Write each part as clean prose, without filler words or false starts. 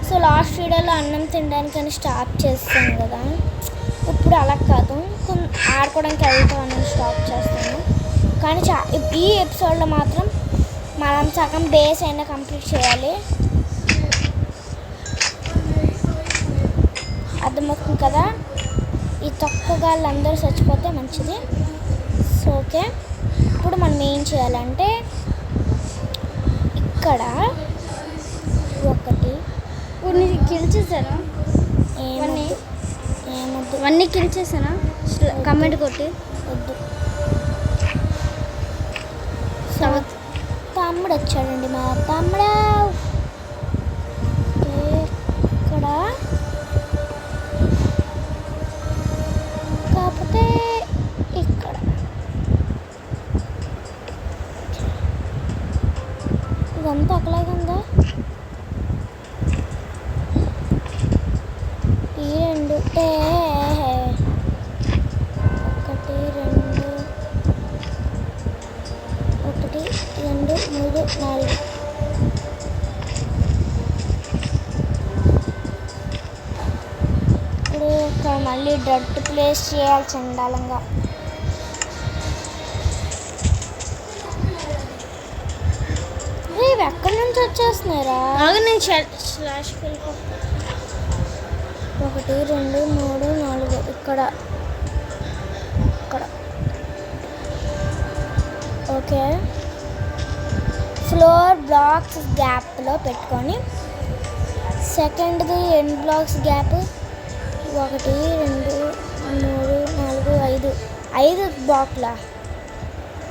So last వీడియోలో అన్నం తినడానికని stop చేస్తాను కదా, ఇప్పుడు అలా కాదు, ఆడుకోవడానికి వెళ్తామని స్టాప్ చేస్తాను. కానీ ఈ ఎపిసోడ్లో మాత్రం మనం సగం బేస్ అయినా కంప్లీట్ చేయాలి. అర్థమవుతుంది కదా. ఈ తక్కువగా వాళ్ళందరూ చచ్చిపోతే మంచిది. సో ఓకే, ఇప్పుడు మనం ఏం చేయాలంటే ఇక్కడ ఒకటి కిల్ చేశాను. ఏమొద్దు వన్నీ కిల్ చేశానా? కమెంట్ కొట్టి వద్దు. తమ్ముడు వచ్చాడండి, మా తమ్ముడు. ఇక్కడ కాకపోతే ఇక్కడ ఇదంతా ఒకలాగా ఉందా? ఈ రెండు ఒకటి రెండు 1 2 3 4 ఇప్పుడు ఇక్కడ మళ్ళీ డట్ ప్లేస్ చేయాలి చండాలంగా. ఇవి ఎక్కడి నుంచి వచ్చేస్తున్నారా? నేను 1 2 3 4 ఇక్కడ ఓకే. ఫ్లోర్ బ్లాక్స్ గ్యాప్లో పెట్టుకొని సెకండ్ది ఎండ్ బ్లాక్స్ గ్యాప్ 1 2 3 4 5 బ్లాక్లా.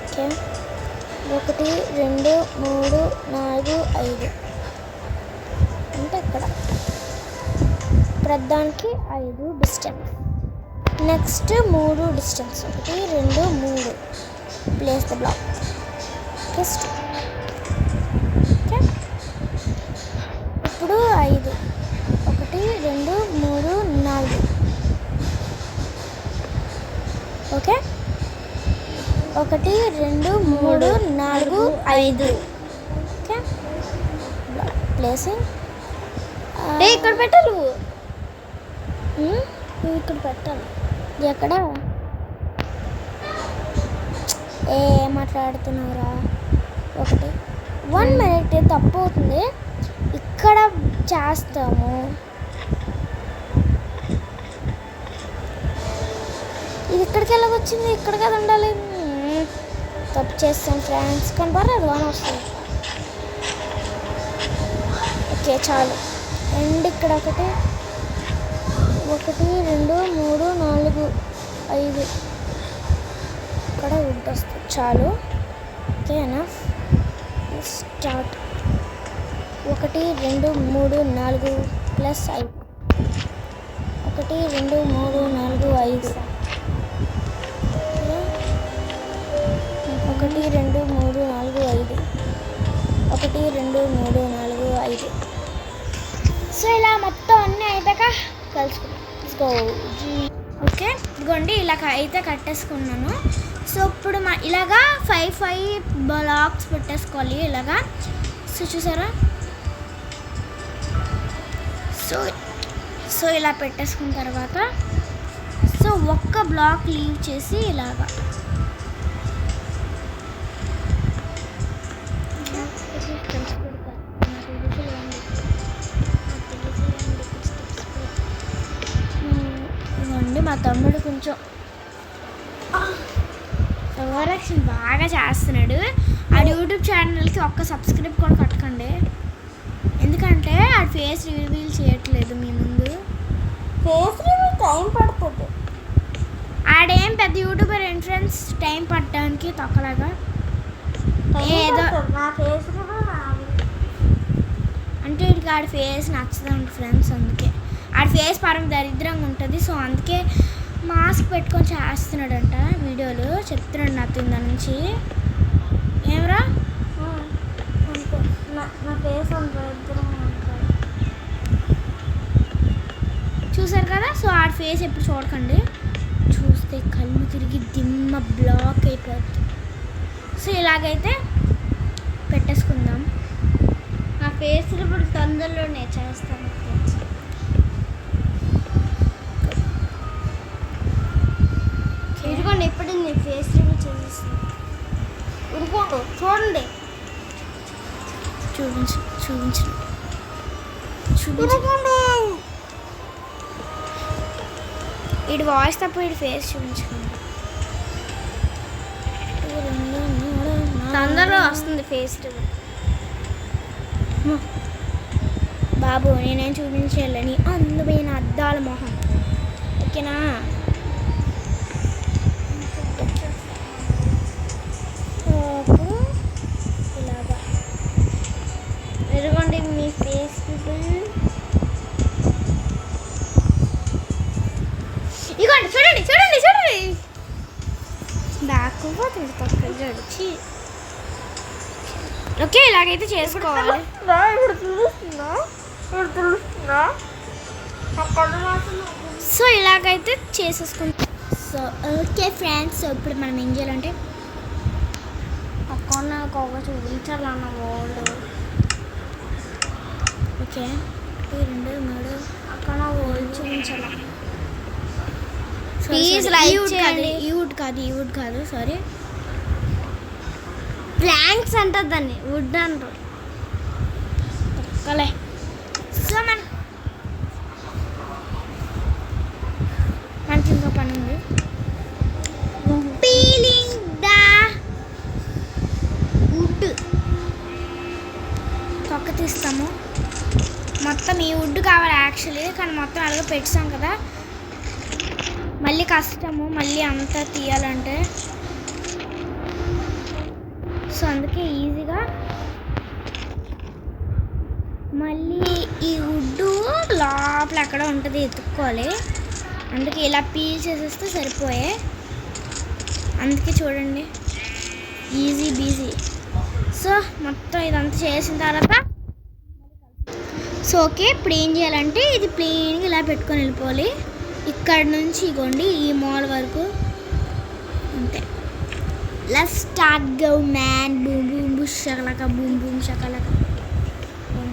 ఓకే, 1 2 3 4 5 అంటే ఇక్కడ ప్రధానికి 5 distance. Next 3 distance 1 2 3 place the block. Okay, ఇప్పుడు 5 1 2 3 4 ఓకే. 1 2 3 4 5 ఓకే. ప్లేసింగ్ ఇక్కడ పెట్టాలి. నువ్వు ఇక్కడ పెట్టాలి. ఎక్కడ ఏ మాట్లాడుతున్నావురా? 1 మినిట్ తప్పు అవుతుంది. ఇక్కడ చేస్తాము. ఇది ఇక్కడికి వెళ్ళవచ్చింది, ఇక్కడ కదా ఉండాలి. తప్పు చేస్తాం ఫ్రెండ్స్, కానీ పర్లేదు, 1 వస్తుంది. ఓకే చాలు. అండ్ ఇక్కడ 1 2 3 4 5 ఇక్కడ వుడ్ వస్తుంది. చాలు. ఓకేనా, స్టార్ట్. 1 2 3 4 ప్లస్ 5 1 2 3 4 5 1 2 3 4 5 1 2 3 4 5. సో ఇలా మొత్తం అన్నీ అయిపోయాక కలుసుకుందాం. ఓకే, ఇదిగోండి ఇలా అయితే కట్టేసుకున్నాను. సో ఇప్పుడు ఇలాగా 5 బ్లాక్స్ పెట్టేసుకోవాలి ఇలాగా. సో చూసారా? సో ఇలా పెట్టేసుకున్న తర్వాత సో ఒక్క బ్లాక్ లీవ్ చేసి ఇలాగా ఇవ్వండి. మా తమ్ముడు కొంచెం ఓవరాక్షన్ బాగా చేస్తున్నాడు. ఆ యూట్యూబ్ ఛానల్కి ఒక్క సబ్స్క్రైబ్ కూడా కట్టకండి, ఎందుకంటే ఆ ఫేస్ రివీల్ చేయట్లేదు మీ ముందు. ఫేస్ రివీల్ టైం పడుతుంది. ఆడేం పెద్ద యూట్యూబర్ ఎంట్రన్స్ టైం పట్టడానికి తొక్కలాగా ఏదో అంటే ఇక ఆడి ఫేస్ నచ్చదండి ఫ్రెండ్స్, అందుకే ఆడి ఫేస్ పరం దరిద్రంగా ఉంటుంది. సో అందుకే మాస్క్ పెట్టుకొని చేస్తున్నాడంట వీడియోలు, చెప్తున్నాడు నాతో ఇందా నుంచి. ఏమరా నా ఫేస్ చూసారు కదా. సో ఆడి ఫేస్ ఎప్పుడు చూడకండి, చూస్తే కళ్ళు తిరిగి దిమ్మ బ్లాక్ అయిపోతుంది. సో ఇలాగైతే పెట్టేసుకుందాం. నా ఫేస్ ఇప్పుడు తొందరలోనే చేస్తాను. ఇదిగోండి ఇప్పుడు నేను ఫేస్ రివ్యూ చేసేస్తాను. ఉడుకోండు చూడండి. చూపించు ఇటు వాయిస్ తప్ప ఇటు ఫేస్ చూపించుకోండి. తొందరలో వస్తుంది ఫేస్ రివ్యూ. బాబు నేనేం చూపించాలని అందమైన అద్దాల మొహం. ఓకేనా? అప్పుడు ఇలాగా ఇదిగోండి మీ ఫేస్ రివ్యూ. ఇదిగోండి చూడండి. దాక్కుపోతుంది పక్కన గడిచి. ఓకే, ఇలాగైతే చేసుకోవాలి. సో ఇలాగైతే చేసేసుకుంటాం. సో ఓకే ఫ్రెండ్స్, సో ఇప్పుడు మనం ఏం చేయాలంటే అక్కడ నాకు ఒక చూపించాలన్న వాళ్ళు. ఓకే 2 3 అక్కడ వాళ్ళు చూపించాలి. Please ప్లీజ్ like లైక్ చేయండి. ఈ వుడ్ కాదు సారీ, ప్లాంక్స్ అంటారు దాన్ని, వుడ్ అంటారు. కలే. సో మనకి ఇంకో పని ఉంది. Peeling the wood. తొక్క తీస్తాము. మొత్తం ఈ వుడ్ కావాలి యాక్చువల్లీ, కానీ మొత్తం అలాగే పెట్టాం కదా, మళ్ళీ కష్టము మళ్ళీ అంతా తీయాలంటే. సో అందుకే ఈజీగా మళ్ళీ ఈ వుడ్డు లోపల ఎక్కడ ఉంటుంది ఎత్తుక్కోవాలి. అందుకే ఇలా పీల్ చేసేస్తే సరిపోయే. అందుకే చూడండి ఈజీ బీజీ. సో మొత్తం ఇదంతా చేసిన తర్వాత సో ఓకే, ఇప్పుడు ఏం చేయాలంటే ఇది ప్లెయిన్గా ఇలా పెట్టుకొని వెళ్ళిపోవాలి. ఇక్కడ నుంచి ఇగోండి ఈ మాల్ వరకు అంతే. Let's start go man. Boom boom bush Shakalaka boom boom Shakalaka.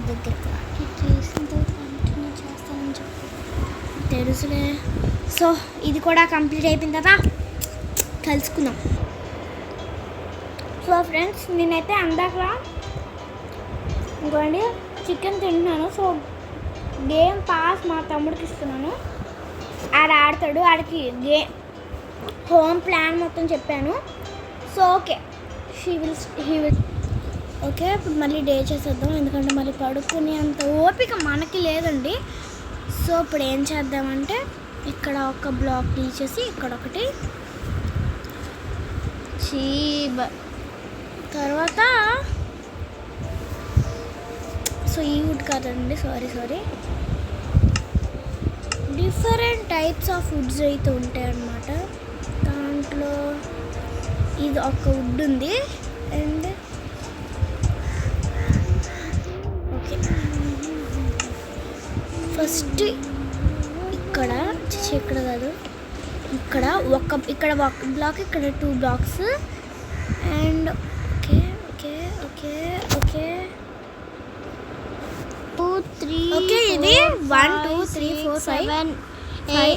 దగ్గరికి చేసిన తర్వాత కంటిన్యూ చేస్తానని చెప్పి తెలుసులే. సో ఇది కూడా కంప్లీట్ అయిపోయిన తర్వాత కలుసుకుందాం. సో ఫ్రెండ్స్, నేనైతే అందాక ఇంకోండి చికెన్ తింటున్నాను. సో గేమ్ పాస్ మా తమ్ముడికి ఇస్తున్నాను, ఆడతాడు. ఆడికి హోమ్ ప్లాన్ మొత్తం చెప్పాను. So okay, he will okay. ఇప్పుడు మళ్ళీ డే చేసేద్దాం, ఎందుకంటే మళ్ళీ పడుకునే అంత ఓపిక మనకి లేదండి. సో ఇప్పుడు ఏం చేద్దామంటే ఇక్కడ ఒక బ్లాక్ తీసేసి ఇక్కడ ఒకటి తర్వాత సో ఈ వుడ్ కాదండి, sorry different types of Woods అయితే ఉంటాయి అన్నమాట. దాంట్లో ఇది ఒక వుడ్ ఉంది. అండ్ ఓకే, ఫస్ట్ ఇక్కడ కాదు, ఇక్కడ ఒక బ్లాక్, ఇక్కడ 2 బ్లాక్స్. అండ్ ఓకే 2 3 ఓకే, ఇది 1 2 3 4 5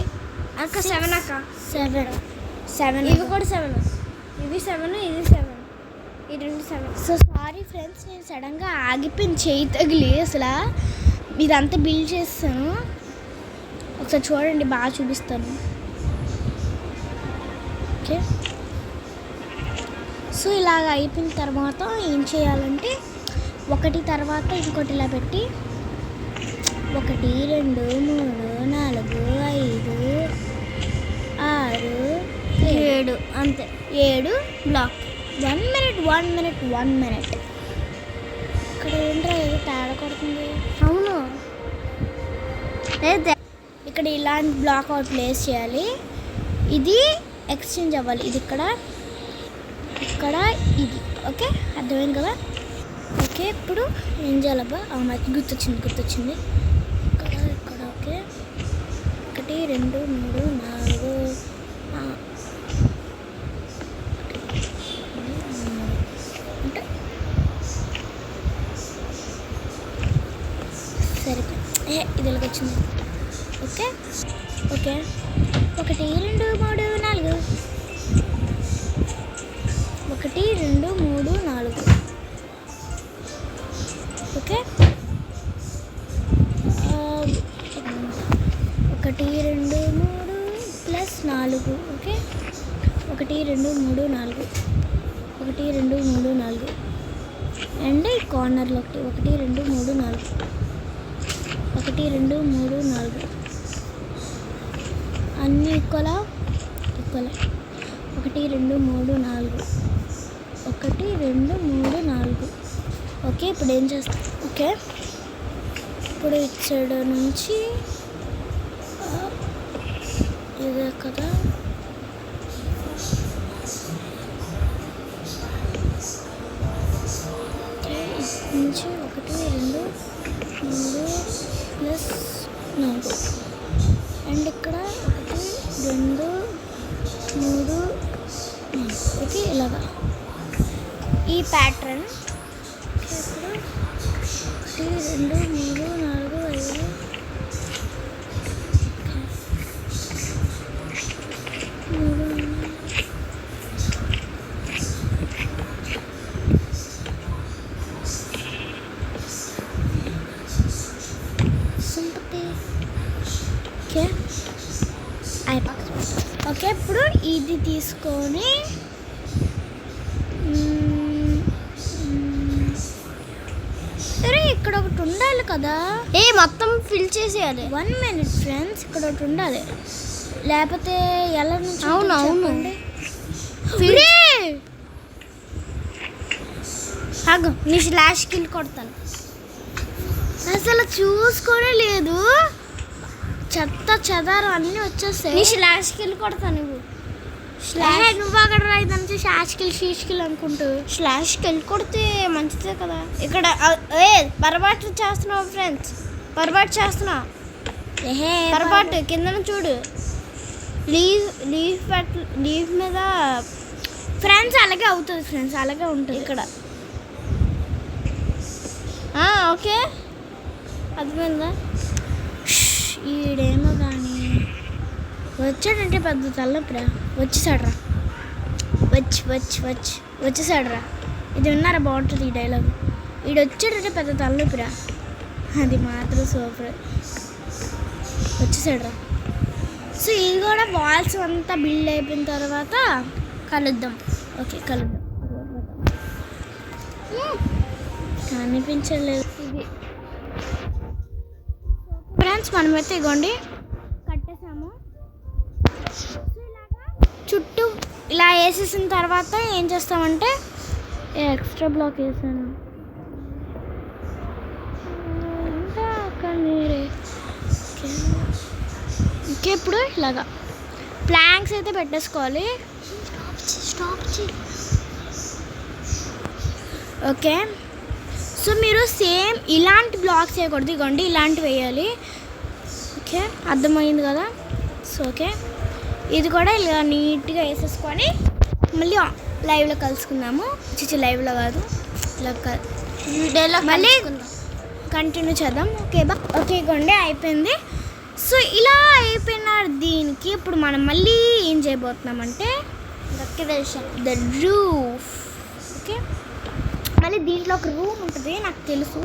అక్క 7 అక్క 7. ఇవి కూడా 7, ఇవి 7, ఇది 7, ఈ 2 7. సో సారీ ఫ్రెండ్స్, నేను సడన్గా ఆగిపోయిన చేయి తగిలి అసలు ఇదంతా బిల్డ్ చేస్తాను. ఒకసారి చూడండి, బాగా చూపిస్తాను. ఓకే, సో ఇలాగ అయిపోయిన తర్వాత ఏం చేయాలంటే ఒకటి తర్వాత ఇంకోటి ఇలా పెట్టి 1 2 3 4 5 6 7 అంతే 7 బ్లాక్. 1 minute. ఇక్కడ ఏంట్రా ఏదో తేడా కొడుతుంది. అవును, లేదు ఇక్కడ ఇలాంటి బ్లాక్ అవుట్ ప్లేస్ చేయాలి. ఇది ఎక్స్చేంజ్ అవ్వాలి. ఇది ఇక్కడ ఇది. ఓకే, అర్థమైంది కదా? ఓకే, ఇప్పుడు ఏం చేయాలబ్బా? మనకి గుర్తొచ్చింది. ఇక్కడ ఓకే 1 2 3 4 అంటే సరిపోయింది. ఇది వచ్చింది. Okay okay 1 2 3 4 1 2 3 4 okay 1 2 3 plus 4 okay 1 2 3 4 1 2 3 4 and ఈ కార్నర్లో 1 2 3 4 1 2 3 4 అన్నీ ఈక్వల్ 1 2 3 4 1 2 3 4 ఓకే ఇప్పుడు ఏం చేస్తాం ఓకే ఇప్పుడు ఇచ్చడు నుంచి ఇదే కదా నుంచి 1 2 3 ప్లస్ 4 అండ్ ఇక్కడ 1 2 3 ఓకే ఇలాగా ఈ ప్యాటర్న్ ఇప్పుడు 1 2 3 4 5 ఓకే ఇప్పుడు ఇది తీసుకొని సరే ఇక్కడ ఒకటి ఉండాలి కదా మొత్తం ఫిల్ చేసేయాలి 1 minute ఫ్రెండ్స్ ఇక్కడ ఒకటి ఉండాలి లేకపోతే ఎలా నుంచి అవును ఆగు నీ స్లాష్ కిల్ కొడతాను అసలు చూసుకోనే లేదు చెత్త చెదారం అన్నీ వచ్చేస్తాయి నీ స్లాష్ కిల్ కొడతాను నువ్వు అక్కడ రాయిదానికి షాష్కిల్ అనుకుంటూ స్లాష్ కిల్ కొడితే మంచిదే కదా ఇక్కడ పొరపాటు చేస్తున్నావు ఫ్రెండ్స్ పొరపాటు చేస్తున్నా పొరపాటు కింద చూడు లీఫ్ మీద ఫ్రెండ్స్ అలాగే అవుతుంది ఫ్రెండ్స్ అలాగే ఉంటుంది ఇక్కడ ఓకే అర్థమైందా ఈడేమో కానీ వచ్చాడంటే పెద్ద తలనొప్పిరా వచ్చేసాడరా వచ్చేసాడరా ఇది విన్నారా బాగుంటుంది ఈ డైలాగ్ ఈడు వచ్చాడంటే పెద్ద తలనొప్పిరా అది మాత్రం సూపర్ వచ్చేసాడరా సో ఇది కూడా వాల్స్ అంతా బిల్డ్ అయిపోయిన తర్వాత కలుద్దాం ఓకే కలుద్దాం కనిపించలేదు ఇది ఫ్రెండ్స్ మనమైతే ఇగోండి కట్టేసాము చుట్టూ ఇలా వేసేసిన తర్వాత ఏం చేస్తామంటే ఎక్స్ట్రా బ్లాక్ వేసాను ఓకే ఇప్పుడు ఇలాగా ప్లాంక్స్ అయితే పెట్టేసుకోవాలి ఓకే సో మీరు సేమ్ ఇలాంటి బ్లాక్స్ వేయకూడదు ఇగోండి ఇలాంటివి వేయాలి ఓకే అర్థమైంది కదా సో ఓకే ఇది కూడా ఇలా నీట్గా వేసేసుకొని మళ్ళీ లైవ్లో కలుసుకుందాము లైవ్లో కాదు ఇలా వీడియోలో మళ్ళీ కంటిన్యూ చేద్దాం ఓకే ఓకే ఇగోండి అయిపోయింది సో ఇలా అయిపోయిన దీనికి ఇప్పుడు మనం మళ్ళీ ఏం చేయబోతున్నామంటే ద రూఫ్ ఓకే మళ్ళీ దీంట్లో ఒక రూమ్ ఉంటుంది నాకు తెలుసు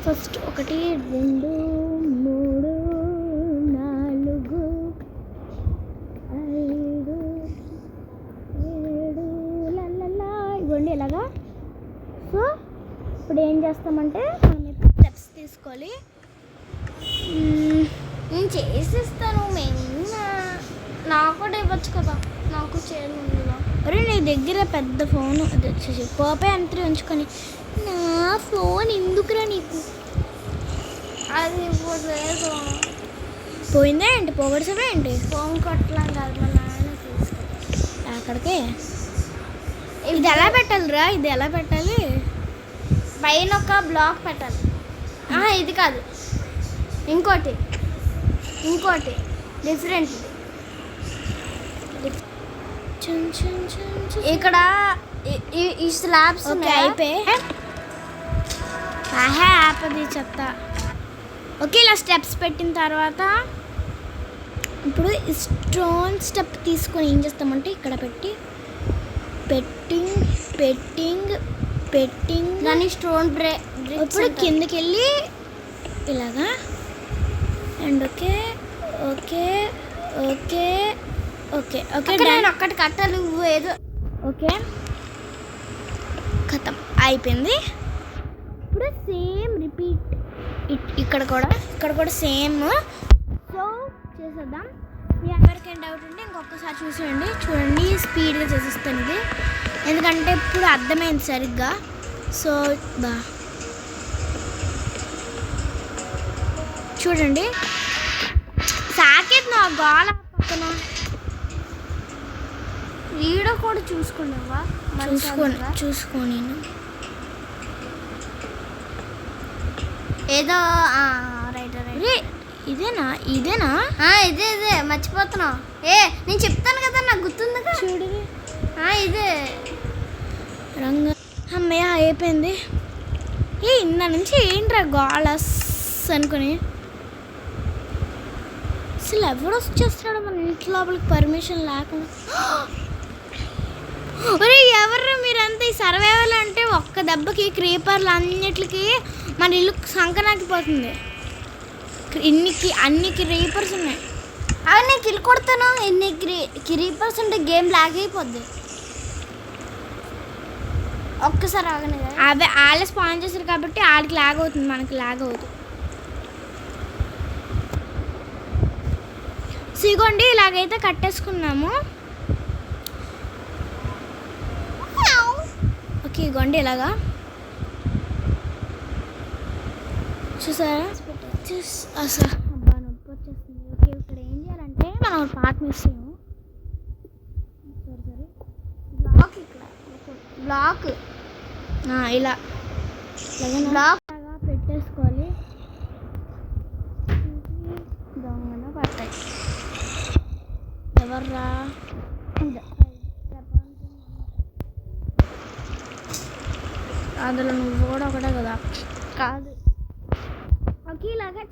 ఫస్ట్ 1 2 3 4 5 7 ఇవ్వండి ఇలాగా సో ఇప్పుడు ఏం చేస్తామంటే మనం స్టెప్స్ తీసుకోవాలి నేను చేసిస్తాను మేము నాకు కూడా ఇవ్వచ్చు కదా నాకు చేయాలి ముందుగా అరే నీ దగ్గర పెద్ద ఫోన్ పోపే అంతరి ఉంచుకొని నా ఫోన్ ఎందుకురా నీకు అది లేదు పోయిందా ఏంటి పోగొడసమే ఏంటి ఫోన్ కొట్టలేం కాదు మా నాన్న తీసుకెళ్ళి అక్కడికి ఇది ఎలా పెట్టాలిరా ఇది ఎలా పెట్టాలి పైన ఒక బ్లాక్ పెట్టాలి ఇది కాదు ఇంకోటి డిఫరెంట్ ఇక్కడ ఈ స్లాబ్స్ అయిపోయి ఆపది చెత్త ఓకే, ఇలా స్టెప్స్ పెట్టిన తర్వాత ఇప్పుడు ఈ స్టోన్ స్టెప్ తీసుకొని ఏం చేస్తామంటే ఇక్కడ పెట్టింగ్ దాన్ని స్టోన్ ఇప్పుడు కిందకి వెళ్ళి ఇలాగా and okay okay okay okay okay నేను ఒక్కటి కట్టాలి ఏదో. ఓకే ఖతం అయిపోయింది. ఇప్పుడు సేమ్ రిపీట్ ఇక్కడ కూడా సేమ్. సో చేసేద్దాం. మీ ఎవరికైనా డౌట్ ఉంటే ఇంకొకసారి చూడండి స్పీడ్గా చేసేస్తాను ఇది, ఎందుకంటే ఇప్పుడు అర్థమైంది సరిగ్గా. సో చూడండి సాకేత్ నా గోళ పక్కన వీడియో కూడా చూసుకున్నావా? చూసుకోని ఏదో రైట్ ఇదేనా ఇదే మర్చిపోతున్నావు. నేను చెప్తాను కదా, నాకు గుర్తుందిగా. చూడు ఇదే రంగ అమ్మయ్య అయిపోయింది. ఇంత నుంచి ఏంట్రా గోళస్ అనుకుని అసలు ఎవరు వచ్చేస్తున్నాడు మన ఇంటి లోపలికి పర్మిషన్ లేకుండా. ఒరే ఎవర్రా మీరంతా ఈ సర్వైవల్ అంటే ఒక్క దెబ్బకి క్రీపర్లు అన్నిటికి మన ఇల్లు సంకనాకిపోతుంది. అన్ని క్రీపర్స్ ఉన్నాయి. అవి నేను కిల్ కొడతాను. ఎన్ని క్రీపర్స్ ఉంటే గేమ్ లాగ్ అయిపోద్ది. ఒక్కసారి ఆగనే అవే వాళ్ళే స్పాన్ చేస్తారు కాబట్టి వాళ్ళకి లాగ్ అవుతుంది, మనకి లాగ్ అవుతుంది. ఇగోండి ఇలాగైతే కట్టేసుకున్నాము. ఓకే ఇగోండి ఇలాగా చూసారా అసలు అబ్బా నొప్పి వచ్చేస్తుంది. ఓకే ఇక్కడ ఏం చేయాలంటే మనం పార్ట్ మిస్ చేయము. బ్లాక్ ఇక్కడ బ్లాక్ ఇలా బ్లాక్ లాగా పెట్టేసుకోవాలి. దొంగన పడతాయి. ఎవర్రా అందులో నువ్వు కూడా ఒకటే కదా? కాదు. ఓకే ఇలాగా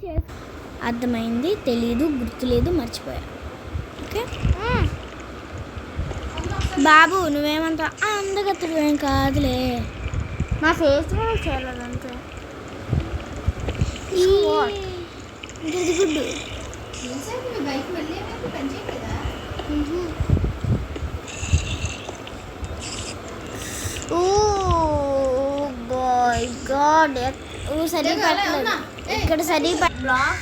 అర్థమైంది, తెలీదు, గుర్తులేదు, మర్చిపోయా. ఓకే బాబు నువ్వేమంతా అందగత్తడు ఏం కాదులే. నా ఫేస్ కూడా చేయలేదు అంతే. గుడ్డు గాడ్ సరి పట్టలేదు ఇక్కడ. సరి బ్లాక్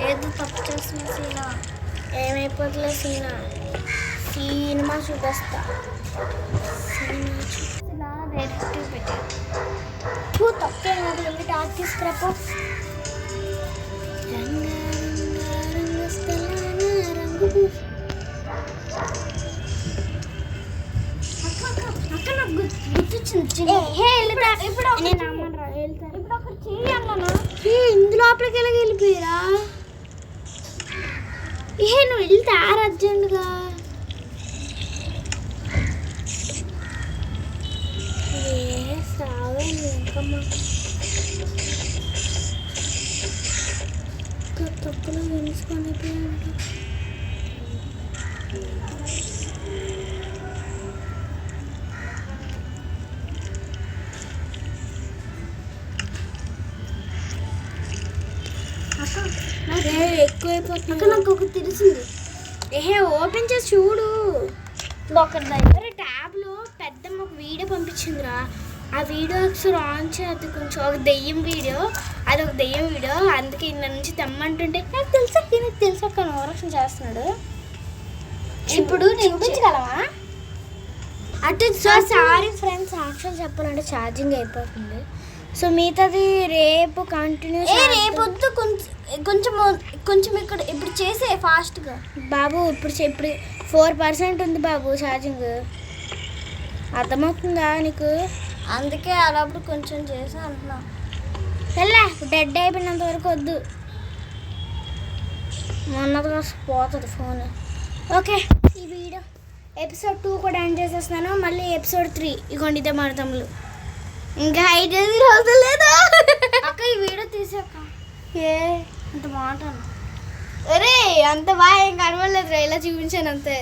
ఏదో తప్పు చేస్తున్నా సీనా. ఏమైపోతులే సినిమా చూపిస్తా. ఇలా డైరెక్ట్ పెట్టా. తప్పే టాక్ తీసుకురాపో. అక్క నాకు గుర్తొచ్చింది. ఇప్పుడు అక్కడ చేయాలన్నా ఇందు లోపలికి వెళ్ళిపోయిరా. నువ్వు వెళ్తే అర్జెంట్గా తప్పులో తెలుసుకొని ఎక్కువైపోతుంది. నాకు ఒకటి తెలిసింది. ఓపెన్ చేసి చూడు. ఒకరి దగ్గర ట్యాబ్లో పెద్దమ్మ ఒక వీడియో పంపించిందిరా. ఆ వీడియో ఒకసారి ఆన్ చేయద్దు. కొంచెం ఒక దెయ్యం వీడియో, అది ఒక దెయ్యం వీడియో. అందుకే ఇంత నుంచి తెమ్మంటుంటే నాకు తెలుసా కానీ ఓరక్షణ చేస్తున్నాడు. ఇప్పుడు చూపించగలవా? అటు సారీ ఫ్రెండ్స్, యాక్చువల్ చెప్పాలంటే ఛార్జింగ్ అయిపోతుంది. సో మిగతాది రేపు కంటిన్యూ. రేపు వద్దు, కొంచెం ఇక్కడ ఇప్పుడు చేసే ఫాస్ట్గా బాబు. ఇప్పుడు 4% ఉంది బాబు ఛార్జింగ్. అర్థమవుతుందా నీకు? అందుకే అలాప్పుడు కొంచెం చేసా అంటున్నా. వెళ్ళా డెడ్ అయిపోయినంత వరకు వద్దు, మొన్నది పోతుంది ఫోన్. ఓకే ఈ వీడియో ఎపిసోడ్ 2 కూడా ఎండ్ చేసేస్తున్నాను. మళ్ళీ ఎపిసోడ్ 3 ఇగోండి ఇదే మరదములు. ఇంకా 5 రోజులు లేదా అక్క ఈ వీడియో తీసాక ఏ అంత బాగుంటాను. అరే అంత బాగా ఏం కనవలేదు రా, ఇలా చూపించాను అంతే.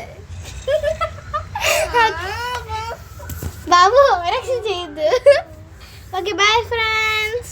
బాబు రక్షణ చేయొద్దు. Okay bye friends.